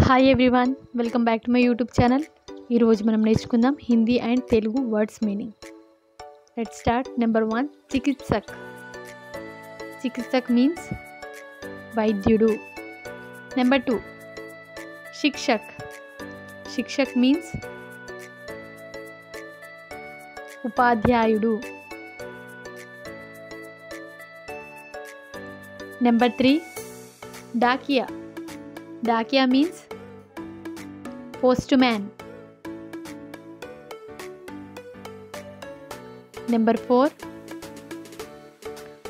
Hi everyone, welcome back to my YouTube channel. ఈరోజు మనం నేర్చుకుందాం Hindi and Telugu words meaning. Let's start. Number 1, చికిత్సక్. చికిత్సక్ మీన్స్ వైద్యుడు. నెంబర్ 2, శిక్షక్. శిక్షక్ మీన్స్ ఉపాధ్యాయుడు. నెంబర్ 3, డాకియా. డాకియా means postman. Number 4,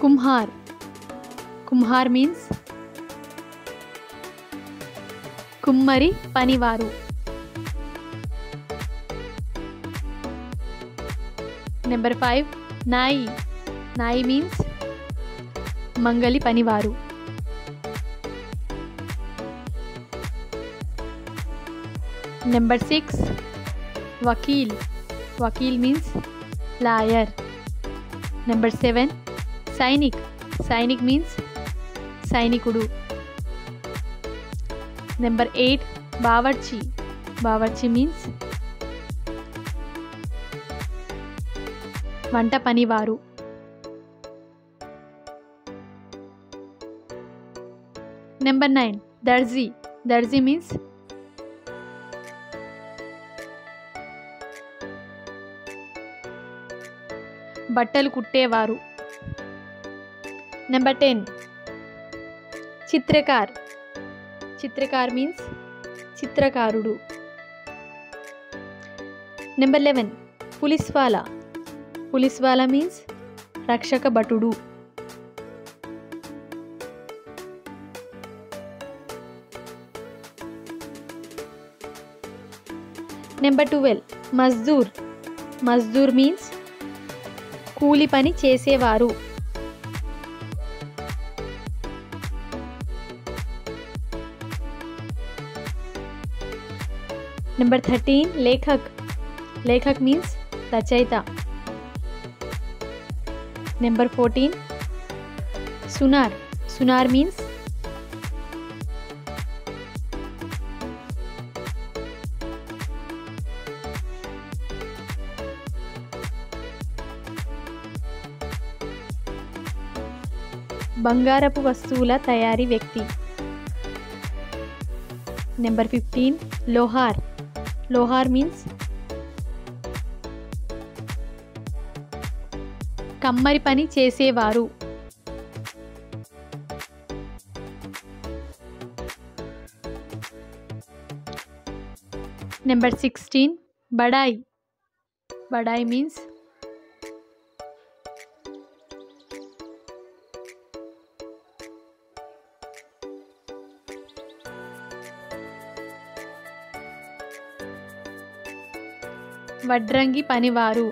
kumhar. Kumhar means kummari panivaru. Number 5, nai. Nai means mangali panivaru. Number 6, wakil. Wakil means lawyer. Number 7, sainik. Sainik means sainikudu. Number 8, bawarchi. Bawarchi means vanta panivaru. Number 9, darzi. Darzi means బట్టలు కుట్టేవారు. Number 10, చిత్రకార్. చిత్రకార్ means చిత్రకారుడు. Number 11, పులిస్వాలా. పులిస్వాలా means రక్షక భటుడు. Number 12, Mazdoor. Mazdoor means కూలి పని చేసేవారు. Number 13, Lekhak. Lekhak means రచయిత. Number 14, Sunar. Sunar means బంగారపు వస్తువుల తయారీ వ్యక్తి. నెంబర్ 15, లోహార్. లోహార్ మీన్స్ కమ్మరి పని చేసేవారు. నెంబర్ 16, బడాయి. బడాయి మీన్స్ వడ్రంగి పనివారు.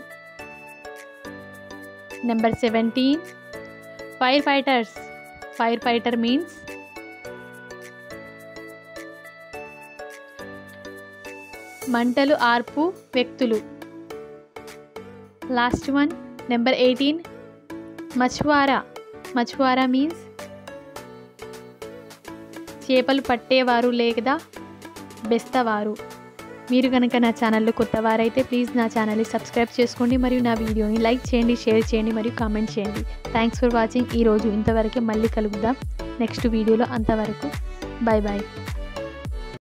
Number 17, fire fighters. Fire fighter means మంటలు ఆర్పు వ్యక్తులు. Last one, number 18, మచ్వారా. మచ్వారా మీన్స్ చేపలు పట్టేవారు లేదా బెస్తవారు. మీరు కనుక నా ఛానల్లో కొత్తవారైతే ప్లీజ్ నా ఛానల్ని సబ్స్క్రైబ్ చేసుకోండి మరియు నా వీడియోని లైక్ చేయండి, షేర్ చేయండి మరియు కామెంట్ చేయండి. Thanks for watching. ఈరోజు ఇంతవరకే, మళ్ళీ కలుద్దాం నెక్స్ట్ వీడియోలో. అంతవరకు బాయ్ బాయ్.